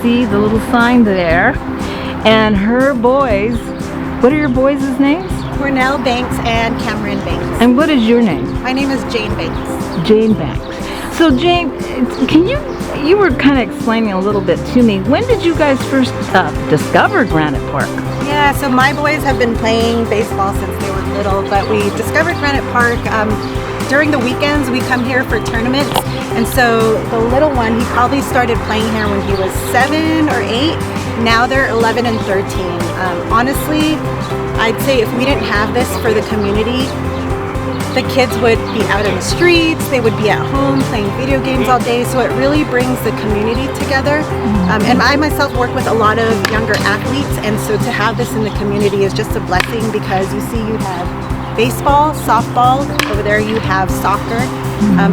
see the little sign there. And her boys, what are your boys' names? Cornell Banks and Cameron Banks. And what is your name? My name is Jane Banks. Jane Banks. So Jane, you were kind of explaining a little bit to me. When did you guys first discover Granite Park? Yeah, so my boys have been playing baseball since they were little, but we discovered Granite Park during the weekends. We come here for tournaments, and so the little one, he probably started playing here when he was 7 or 8. Now they're 11 and 13. Honestly, I'd say if we didn't have this for the community, the kids would be out in the streets, they would be at home playing video games all day, so it really brings the community together. And I myself work with a lot of younger athletes, and so to have this in the community is just a blessing, because you see you have baseball, softball, over there you have soccer,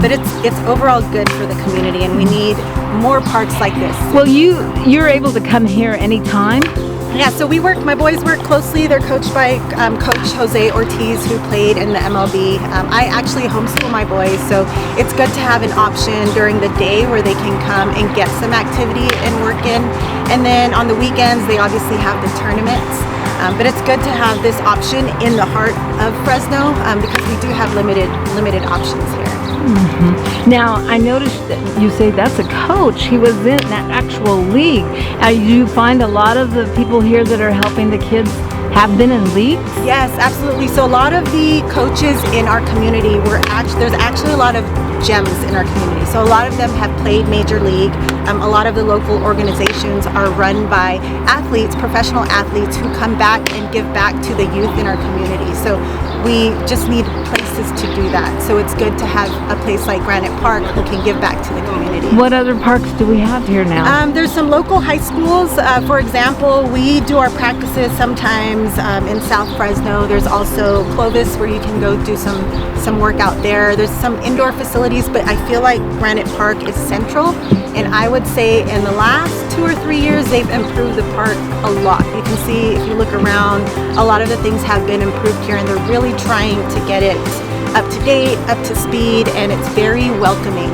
but it's overall good for the community, and we need more parks like this. Well, you're able to come here anytime? Yeah, so my boys work closely. They're coached by Coach Jose Ortiz, who played in the MLB. I actually homeschool my boys, so it's good to have an option during the day where they can come and get some activity and work in. And then on the weekends, they obviously have the tournaments. But it's good to have this option in the heart of Fresno, because we do have limited options here. Mm-hmm. Now, I noticed that you say that's a coach. He was in that actual league. You find a lot of the people here that are helping the kids have been in leagues? Yes, absolutely. So a lot of the coaches in our community there's actually a lot of gems in our community. So a lot of them have played Major League. A lot of the local organizations are run by athletes, professional athletes, who come back and give back to the youth in our community. So we just need places to do that. So it's good to have a place like Granite Park who can give back to the community. What other parks do we have here now? There's some local high schools. For example, we do our practices sometimes in South Fresno. There's also Clovis, where you can go do some work out there. There's some indoor facilities, but I feel like Granite Park is central. And I would say in the last 2 or 3 years, they've improved the park a lot. You can see, if you look around, a lot of the things have been improved here, and they're really trying to get it up to date, up to speed, and it's very welcoming,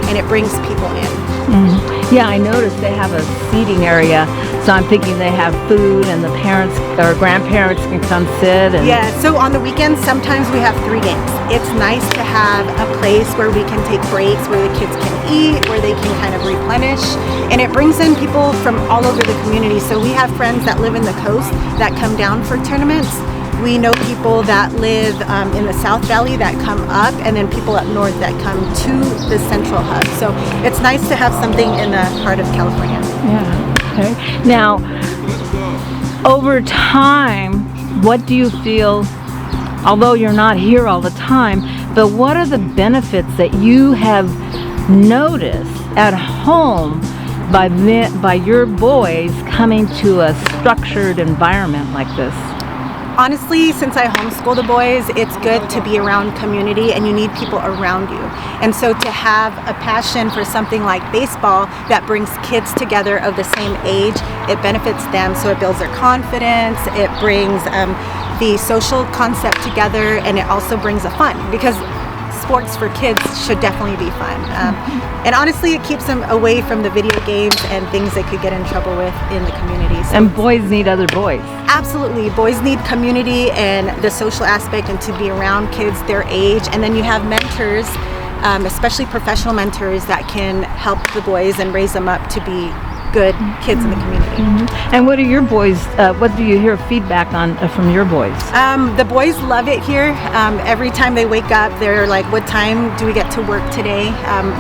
and it brings people in. Mm-hmm. Yeah, I noticed they have a seating area, so I'm thinking they have food, and the parents or grandparents can come sit. Yeah, so on the weekends, sometimes we have 3 games. It's nice to have a place where we can take breaks, where the kids can eat, where they can kind of replenish, and it brings in people from all over the community. So we have friends that live in the coast that come down for tournaments. We know people that live in the South Valley that come up, and then people up north that come to the central hub. So it's nice to have something in the heart of California. Yeah, okay. Now, over time, what do you feel, although you're not here all the time, but what are the benefits that you have noticed at home by your boys coming to a structured environment like this? Honestly, since I homeschool the boys, it's good to be around community, and you need people around you. And so to have a passion for something like baseball that brings kids together of the same age, it benefits them. So it builds their confidence, it brings the social concept together, and it also brings a fun, because sports for kids should definitely be fun. And honestly, it keeps them away from the video games and things they could get in trouble with in the community. So and boys need other boys. Absolutely. Boys need community and the social aspect, and to be around kids their age. And then you have mentors, especially professional mentors, that can help the boys and raise them up to be good kids in the community. Mm-hmm. And what are your boys, what do you hear feedback on from your boys? The boys love it here. Every time they wake up, they're like, what time do we get to work today?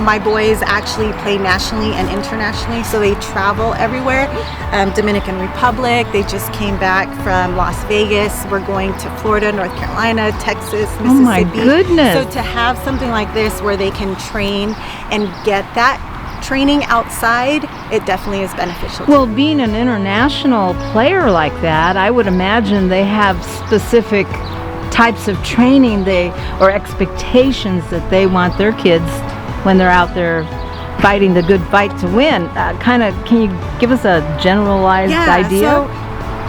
My boys actually play nationally and internationally, so they travel everywhere. Dominican Republic, they just came back from Las Vegas. We're going to Florida, North Carolina, Texas, Mississippi. Oh my goodness. So to have something like this where they can train and get that training outside, it definitely is beneficial. Well, being an international player like that, I would imagine they have specific types of training or expectations that they want their kids when they're out there fighting the good fight to win. Can you give us a generalized idea? So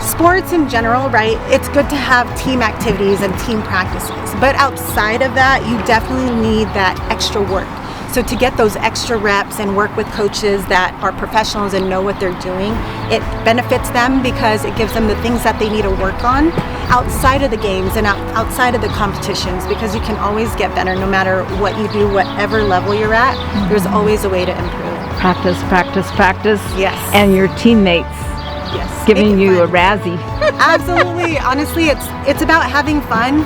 sports in general, right? It's good to have team activities and team practices, but outside of that, you definitely need that extra work. So to get those extra reps and work with coaches that are professionals and know what they're doing, it benefits them because it gives them the things that they need to work on outside of the games and outside of the competitions, because you can always get better no matter what you do, whatever level you're at. There's always a way to improve. Practice, practice, practice. Yes. And your teammates giving you a Razzie. Absolutely. Honestly, it's about having fun.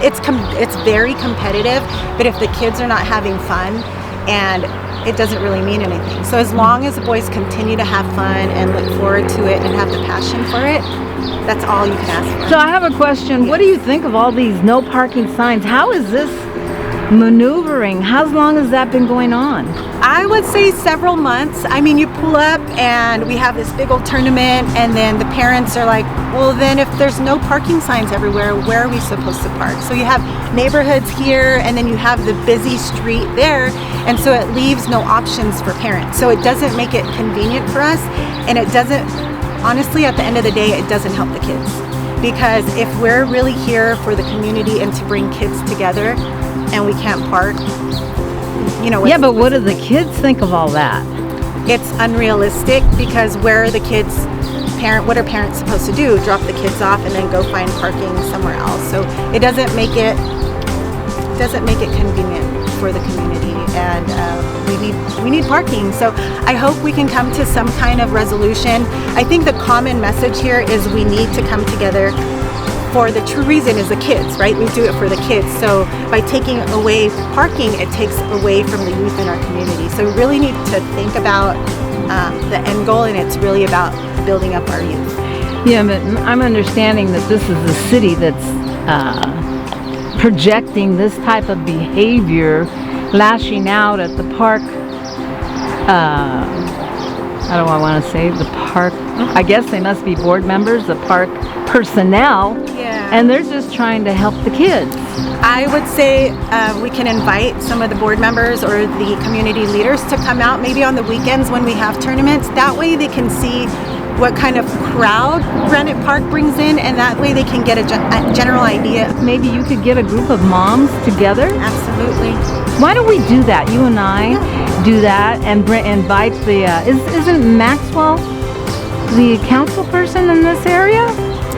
It's very competitive, but if the kids are not having fun, and it doesn't really mean anything. So as long as the boys continue to have fun and look forward to it and have the passion for it, that's all you can ask for. So I have a question. Yes. What do you think of all these no parking signs? How is this maneuvering? How long has that been going on? I would say several months. I mean, you pull up and we have this big old tournament, and then the parents are like, well, then if there's no parking signs everywhere, where are we supposed to park? So you have neighborhoods here, and then you have the busy street there, and so it leaves no options for parents. So it doesn't make it convenient for us, and it doesn't, honestly, at the end of the day, it doesn't help the kids. Because if we're really here for the community and to bring kids together, and we can't park, you know. Yeah, but what do the kids think of all that? It's unrealistic, because where are the kids? What are parents supposed to do? Drop the kids off and then go find parking somewhere else? So it doesn't make it convenient for the community, and we need parking. So I hope we can come to some kind of resolution. I think the common message here is we need to come together. For the true reason is the kids, right? We do it for the kids. So by taking away parking, it takes away from the youth in our community. So we really need to think about the end goal, and it's really about building up our youth. Yeah, but I'm understanding that this is a city that's projecting this type of behavior, lashing out at the park. How do I want to say? The park, I guess they must be board members, the park personnel, and they're just trying to help the kids. I would say we can invite some of the board members or the community leaders to come out maybe on the weekends when we have tournaments. That way they can see what kind of crowd Granite Park brings in, and that way they can get a general idea. Maybe you could get a group of moms together? Absolutely. Why don't we do that? You and I do that and invite the, isn't Maxwell the council person in this area?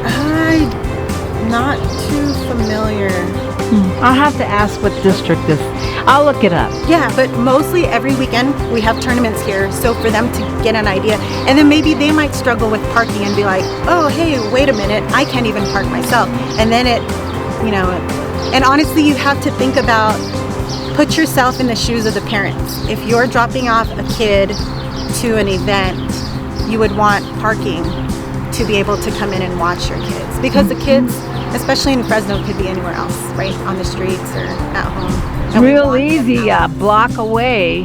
I'm not too familiar. I'll have to ask what district this. I'll look it up. Yeah, but mostly every weekend we have tournaments here, so for them to get an idea, and then maybe they might struggle with parking and be like, oh, hey, wait a minute, I can't even park myself. And then it, you know, and honestly, you have to think about, put yourself in the shoes of the parents. If you're dropping off a kid to an event, you would want parking to be able to come in and watch your kids, because the kids, especially in Fresno, could be anywhere else, right? On the streets or at home. And real easy, a block away,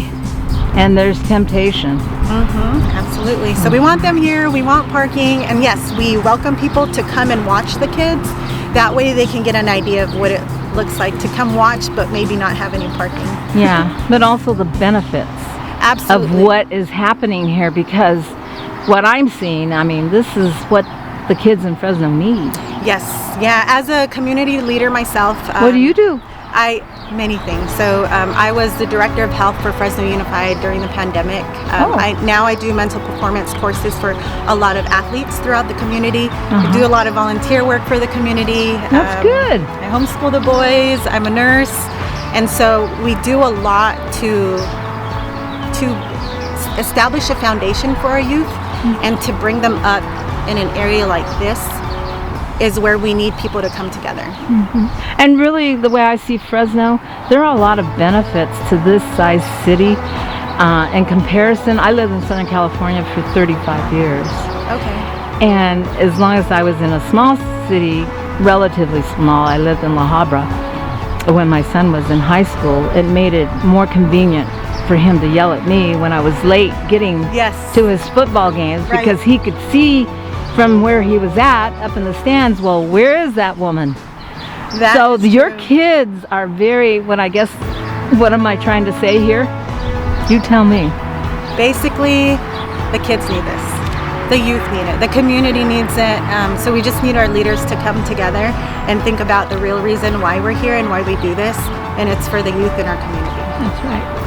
and there's temptation. Absolutely. So we want them here, we want parking, and yes, we welcome people to come and watch the kids. That way they can get an idea of what it looks like to come watch, but maybe not have any parking. Yeah, but also the benefits Absolutely. of what is happening here, because what I'm seeing, I mean, this is what the kids in Fresno need. Yes, yeah. As a community leader myself, what do you do? Many things. So I was the director of health for Fresno Unified during the pandemic. Now I do mental performance courses for a lot of athletes throughout the community. I do a lot of volunteer work for the community. That's good. I homeschool the boys. I'm a nurse, and so we do a lot to establish a foundation for our youth, and to bring them up in an area like this is where we need people to come together. And really, the way I see Fresno, there are a lot of benefits to this size city. In comparison, I lived in Southern California for 35 years. Okay. And as long as I was in a small city, relatively small, I lived in La Habra. When my son was in high school, it made it more convenient for him to yell at me when I was late getting to his football games, because he could see from where he was at up in the stands, well, where is that woman? So your kids are very, what am I trying to say here? You tell me. Basically, the kids need this. The youth need it. The community needs it. So we just need our leaders to come together and think about the real reason why we're here and why we do this, and it's for the youth in our community. That's right.